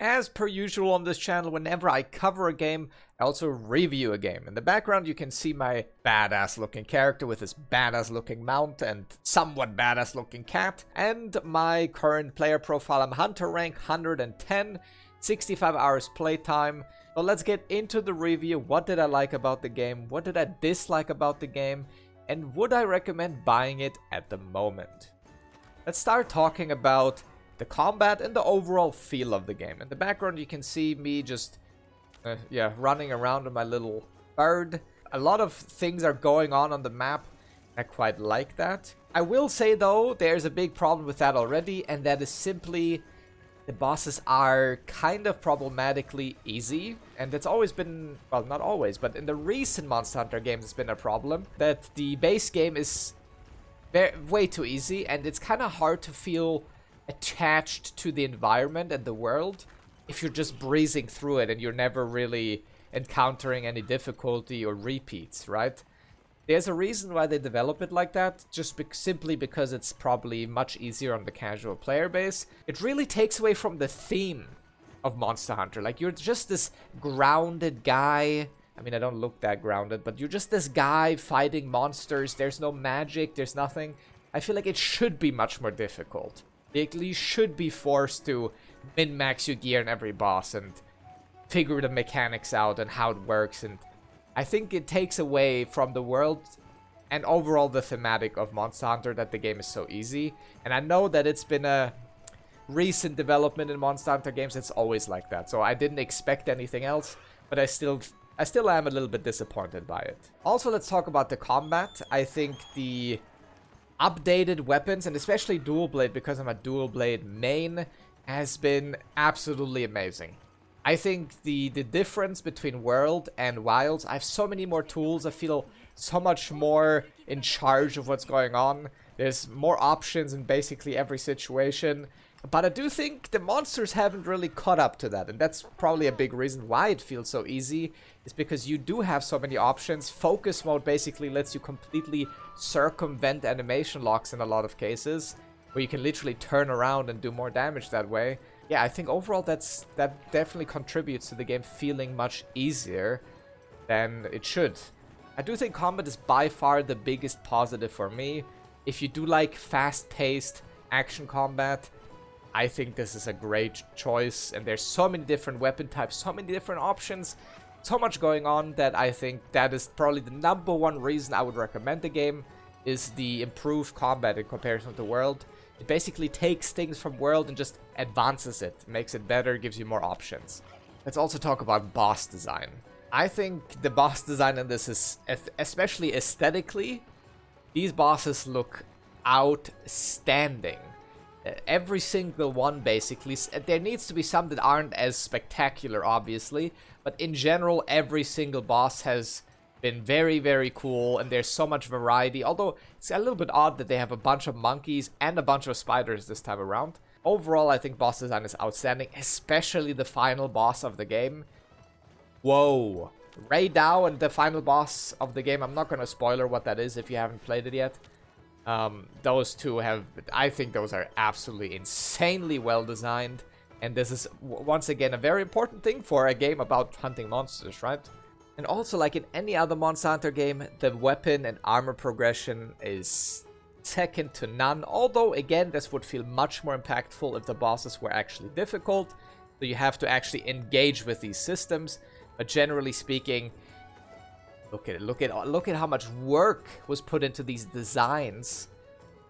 As per usual on this channel, whenever I cover a game, I also review a game. In the background, you can see my badass looking character with his badass looking mount and somewhat badass looking cat. And my current player profile, I'm Hunter rank 110, 65 hours playtime. So let's get into the review. What did I like about the game? What did I dislike about the game? And would I recommend buying it at the moment? Let's start talking about the combat and the overall feel of the game. In the background, you can see me just, running around on my little bird. A lot of things are going on the map. I quite like that. I will say, though, there's a big problem with that already, and that is simply the bosses are kind of problematically easy. And it's always been, well, not always, but in the recent Monster Hunter games, it's been a problem that the base game is way too easy, and it's kind of hard to feel attached to the environment and the world if you're just breezing through it and you're never really encountering any difficulty or repeats, right? There's a reason why they develop it like that, just simply because it's probably much easier on the casual player base. It really takes away from the theme of Monster Hunter. Like, you're just this grounded guy. I mean, I don't look that grounded, but you're just this guy fighting monsters. There's no magic, there's nothing. I feel like it should be much more difficult. You should be forced to min-max your gear in every boss and figure the mechanics out and how it works. And I think it takes away from the world and overall the thematic of Monster Hunter that the game is so easy. And I know that it's been a recent development in Monster Hunter games. It's always like that. So I didn't expect anything else, but I still am a little bit disappointed by it. Also, let's talk about the combat. I think the updated weapons, and especially dual blade, because I'm a dual blade main, has been absolutely amazing. I think the difference between World and Wilds, I have so many more tools. I feel so much more in charge of what's going on. There's more options in basically every situation. But I do think the monsters haven't really caught up to that. And that's probably a big reason why it feels so easy. Is because you do have so many options. Focus mode basically lets you completely circumvent animation locks in a lot of cases. Where you can literally turn around and do more damage that way. Yeah, I think overall that definitely contributes to the game feeling much easier than it should. I do think combat is by far the biggest positive for me. If you do like fast-paced action combat, I think this is a great choice, and there's so many different weapon types, so many different options, so much going on that I think that is probably the #1 reason I would recommend the game, is the improved combat in comparison to World. It basically takes things from World and just advances it, makes it better, gives you more options. Let's also talk about boss design. I think the boss design in this is, especially aesthetically, these bosses look outstanding. Every single one, basically. There needs to be some that aren't as spectacular, obviously. But in general, every single boss has been very, very cool. And there's so much variety. Although, it's a little bit odd that they have a bunch of monkeys and a bunch of spiders this time around. Overall, I think boss design is outstanding. Especially the final boss of the game. Whoa. Ray Dow and the final boss of the game. I'm not going to spoiler what that is if you haven't played it yet. Those two I think those are absolutely insanely well designed. And this is, once again, a very important thing for a game about hunting monsters, right? And also, like in any other Monster Hunter game, the weapon and armor progression is second to none. Although, again, this would feel much more impactful if the bosses were actually difficult. So you have to actually engage with these systems. But generally speaking, look at it. Look at how much work was put into these designs.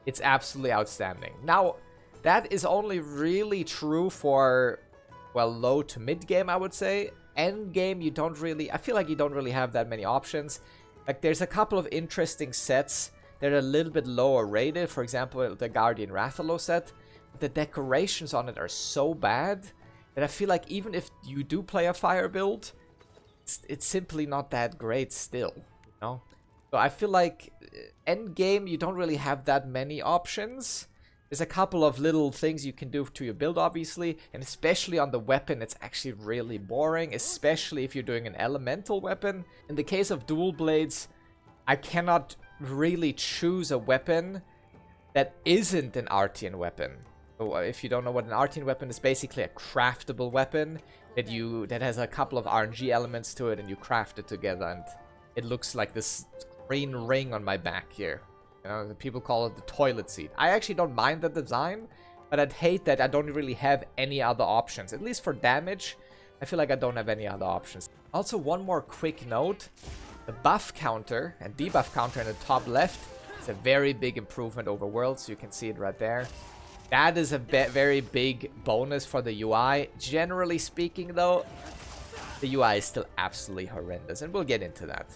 It's absolutely outstanding. Now, that is only really true for, well, low to mid game, I would say. End game, I feel like you don't really have that many options. Like, there's a couple of interesting sets that are a little bit lower rated. For example, the Guardian Rathalos set. The decorations on it are so bad that I feel like even if you do play a fire build, it's simply not that great still, you know? So I feel like end game, you don't really have that many options. There's a couple of little things you can do to your build, obviously, and especially on the weapon, it's actually really boring, especially if you're doing an elemental weapon. In the case of dual blades, I cannot really choose a weapon that isn't an Artian weapon. So if you don't know what an arcane weapon is, basically a craftable weapon that has a couple of RNG elements to it, and you craft it together, and it looks like this green ring on my back here. You know, people call it the toilet seat. I actually don't mind the design, but I'd hate that I don't really have any other options. At least for damage, I feel like I don't have any other options. Also, one more quick note. The buff counter and debuff counter in the top left is a very big improvement over Worlds. You can see it right there. That is a very big bonus for the UI. Generally speaking, though, the UI is still absolutely horrendous, and we'll get into that.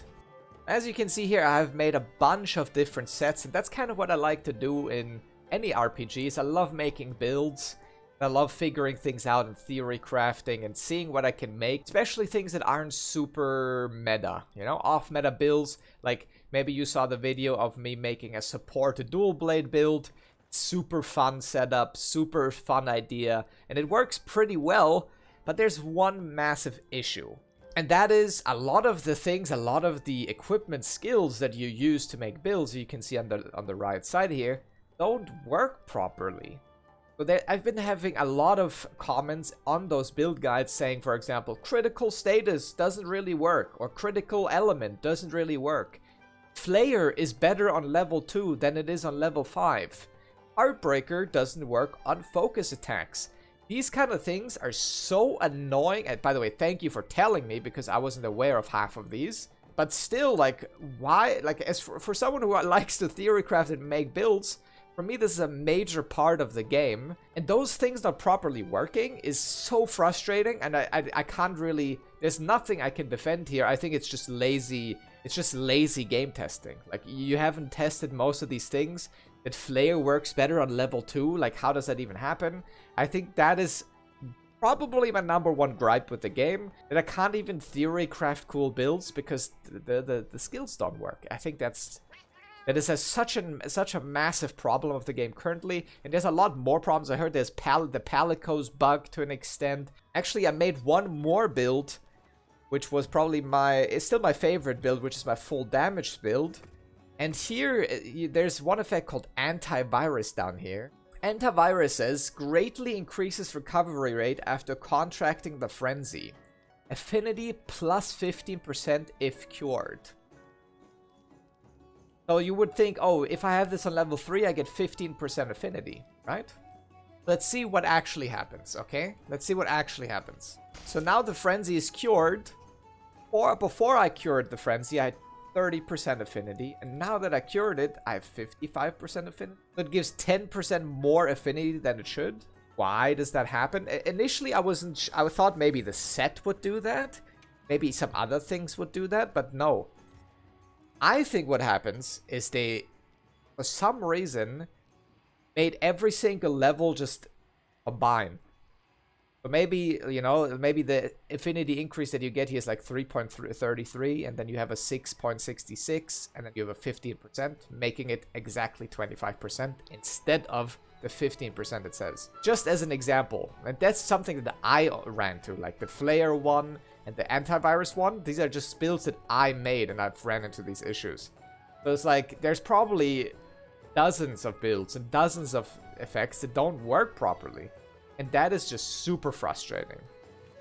As you can see here, I've made a bunch of different sets, and that's kind of what I like to do in any RPGs. I love making builds. I love figuring things out and theory crafting and seeing what I can make, especially things that aren't super meta, you know, off-meta builds. Like maybe you saw the video of me making a support dual blade build. Super fun setup, super fun idea, and it works pretty well, but there's one massive issue. And that is a lot of the equipment skills that you use to make builds, you can see on the right side here, don't work properly. So I've been having a lot of comments on those build guides saying, for example, critical status doesn't really work, or critical element doesn't really work. Flare is better on level 2 than it is on level 5. Heartbreaker doesn't work on focus attacks. These kind of things are so annoying. And by the way, thank you for telling me, because I wasn't aware of half of these. But still, like, why? Like, as for someone who likes to theory craft and make builds, for me, this is a major part of the game, and those things not properly working is so frustrating, and I can't really, there's nothing I can defend here. I think it's just lazy game testing. Like, you haven't tested most of these things, that flare works better on level 2, like how does that even happen? I think that is probably my #1 gripe with the game, that I can't even theory craft cool builds because the skills don't work. I think that is such a massive problem of the game currently, and there's a lot more problems. I heard there's the Palicos bug to an extent. Actually, I made one more build, which was probably it's still my favorite build, which is my full damage build. And here, there's one effect called antivirus down here. Antivirus says, greatly increases recovery rate after contracting the frenzy. Affinity plus 15% if cured. So you would think, oh, if I have this on level 3, I get 15% affinity, right? Let's see what actually happens, okay? Let's see what actually happens. So now the frenzy is cured. Or before I cured the frenzy, I had 30% affinity. And now that I cured it, I have 55% affinity. So it gives 10% more affinity than it should. Why does that happen? Initially, I thought maybe the set would do that. Maybe some other things would do that, but no. I think what happens is they, for some reason, made every single level just combine. So maybe, you know, maybe the affinity increase that you get here is like 3.33, and then you have a 6.66, and then you have a 15%, making it exactly 25% instead of the 15% it says. Just as an example, and that's something that I ran to, like the Flare one and the antivirus one. These are just builds that I made, and I've ran into these issues. So it's like, there's probably dozens of builds and dozens of effects that don't work properly. And that is just super frustrating.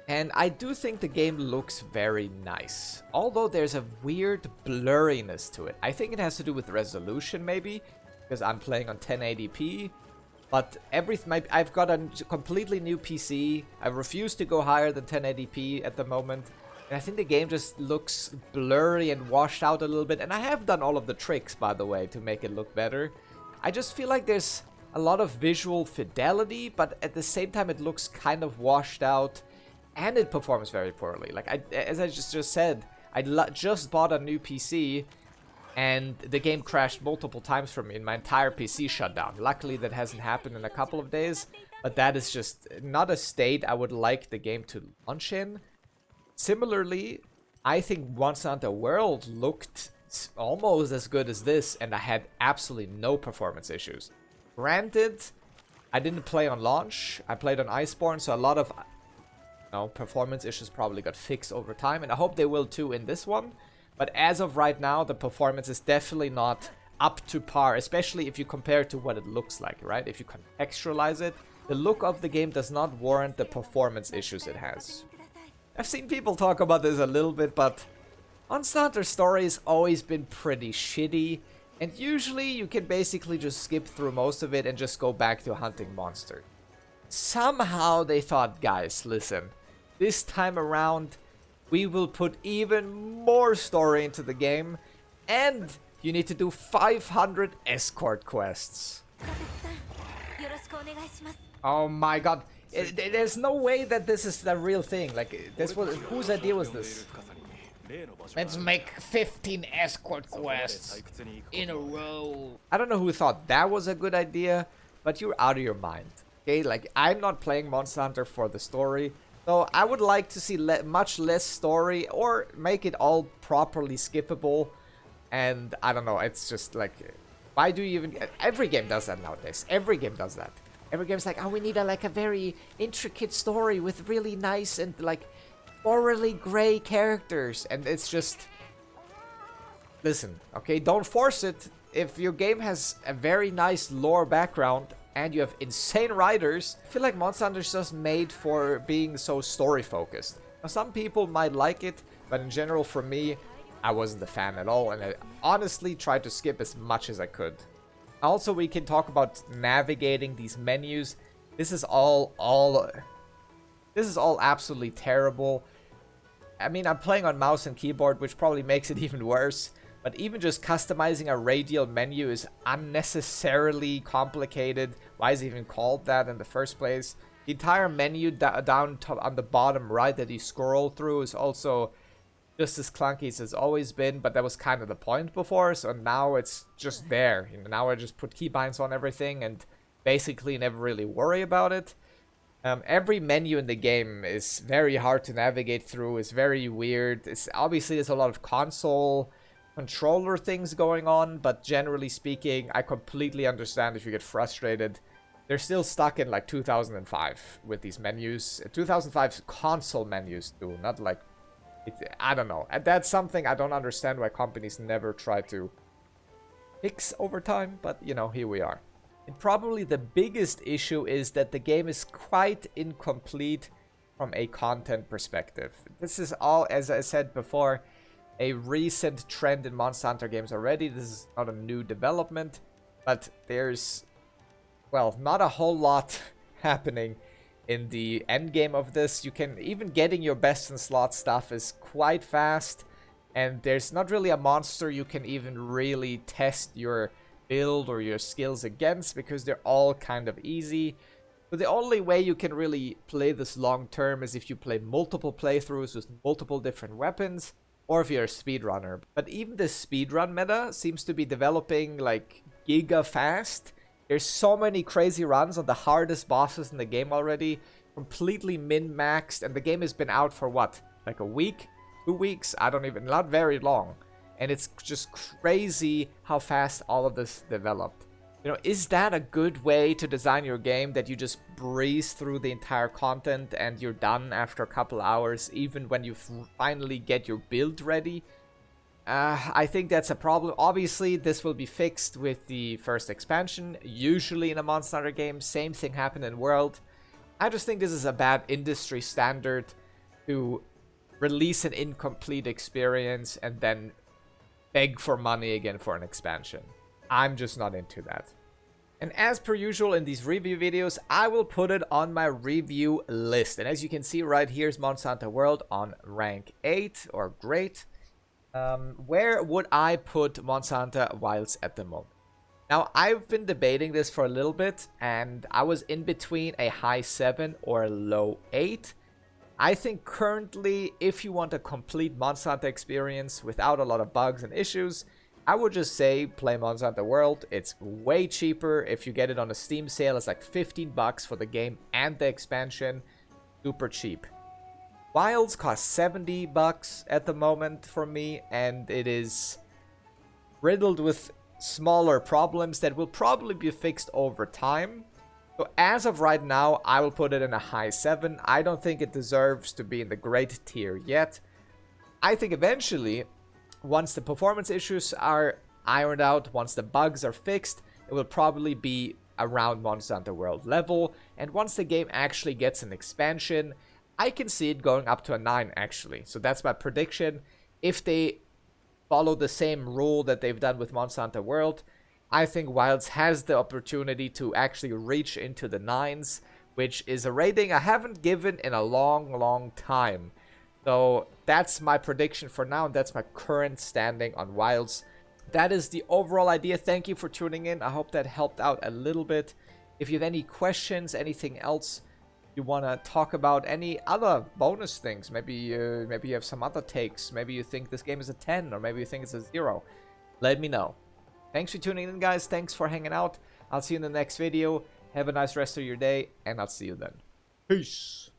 And I do think the game looks very nice, although there's a weird blurriness to it. I think it has to do with resolution maybe, because I'm playing on 1080p. But I've got a completely new PC. I refuse to go higher than 1080p at the moment. And I think the game just looks blurry and washed out a little bit. And I have done all of the tricks, by the way, to make it look better. I just feel like there's a lot of visual fidelity, but at the same time it looks kind of washed out. And it performs very poorly. Like, as I just said, I just bought a new PC. And the game crashed multiple times for me, and my entire PC shut down. Luckily, that hasn't happened in a couple of days, but that is just not a state I would like the game to launch in. Similarly, I think Once Not a World looked almost as good as this, and I had absolutely no performance issues. Granted, I didn't play on launch. I played on Iceborne, so a lot of performance issues probably got fixed over time, and I hope they will too in this one. But as of right now, the performance is definitely not up to par, especially if you compare it to what it looks like, right? If you contextualize it, The look of the game does not warrant the performance issues it has. I've seen people talk about this a little bit, but Monster Hunter story has always been pretty shitty, and usually you can basically just skip through most of it and just go back to hunting monsters. Somehow they thought, guys, listen, this time around we will put even more story into the game, and you need to do 500 escort quests. Oh my god. There's no way that this is the real thing. Like, this was, whose idea was this? Let's make 15 escort quests in a row. I don't know who thought that was a good idea, but you're out of your mind. Okay, like, I'm not playing Monster Hunter for the story, so I would like to see much less story, or make it all properly skippable. And I don't know, it's just like, why do you even... Every game does that nowadays. Every game does that. Every game's like, oh, we need a very intricate story with really nice and like morally gray characters. And it's just... Listen, okay, don't force it. If your game has a very nice lore background and you have insane writers, I feel like Monster Hunter is just made for being so story focused. Now, some people might like it, but in general for me, I wasn't a fan at all, and I honestly tried to skip as much as I could. Also, we can talk about navigating these menus. This is all absolutely terrible. I mean, I'm playing on mouse and keyboard, which probably makes it even worse. But even just customizing a radial menu is unnecessarily complicated. Why is it even called that in the first place? The entire menu down on the bottom right that you scroll through is also just as clunky as it's always been, but that was kind of the point before, so now it's just there. You know, now I just put keybinds on everything and basically never really worry about it. Every menu in the game is very hard to navigate through. It's very weird. It's obviously there's a lot of console controller things going on, but generally speaking, I completely understand if you get frustrated. They're still stuck in like 2005 with these menus. 2005's console menus do, not like... I don't know. And that's something I don't understand why companies never try to fix over time, but you know, here we are. And probably the biggest issue is that the game is quite incomplete from a content perspective. This is all, as I said before, a recent trend in Monster Hunter games already. This is not a new development, but there's, well, not a whole lot happening in the end game of this. You can even getting your best in slot stuff is quite fast, and there's not really a monster you can even really test your build or your skills against because they're all kind of easy. But the only way you can really play this long term is if you play multiple playthroughs with multiple different weapons, or if you're a speedrunner. But even the speedrun meta seems to be developing like giga fast. There's so many crazy runs on the hardest bosses in the game already, completely min-maxed, and the game has been out for what, like a week? 2 weeks? I don't even, not very long. And it's just crazy how fast all of this developed. You know, is that a good way to design your game, that you just breeze through the entire content and you're done after a couple hours, even when you finally get your build ready? I think that's a problem. Obviously, this will be fixed with the first expansion. Usually in a Monster Hunter game, same thing happened in World. I just think this is a bad industry standard to release an incomplete experience and then beg for money again for an expansion. I'm just not into that. And as per usual in these review videos, I will put it on my review list. And as you can see right here is Monster Hunter World on rank 8 or great. Where would I put Monster Hunter Wilds at the moment? Now, I've been debating this for a little bit, and I was in between a high 7 or a low 8. I think currently, if you want a complete Monster Hunter experience without a lot of bugs and issues, I would just say play Monster Hunter World. It's way cheaper. If you get it on a Steam sale, it's like 15 bucks for the game and the expansion. Super cheap. Wilds cost 70 bucks at the moment for me, and it is riddled with smaller problems that will probably be fixed over time. So as of right now, I will put it in a high 7. I don't think it deserves to be in the great tier yet. I think eventually, once the performance issues are ironed out, once the bugs are fixed, it will probably be around Monster Hunter World level. And once the game actually gets an expansion, I can see it going up to a 9 actually. So that's my prediction. If they follow the same rule that they've done with Monster Hunter World, I think Wilds has the opportunity to actually reach into the 9s, which is a rating I haven't given in a long time. So that's my prediction for now, and that's my current standing on Wilds. That is the overall idea. Thank you for tuning in. I hope that helped out a little bit. If you have any questions, anything else you want to talk about, any other bonus things, maybe you have some other takes, maybe you think this game is a 10, or maybe you think it's a 0, let me know. Thanks for tuning in, guys. Thanks for hanging out. I'll see you in the next video. Have a nice rest of your day, and I'll see you then. Peace.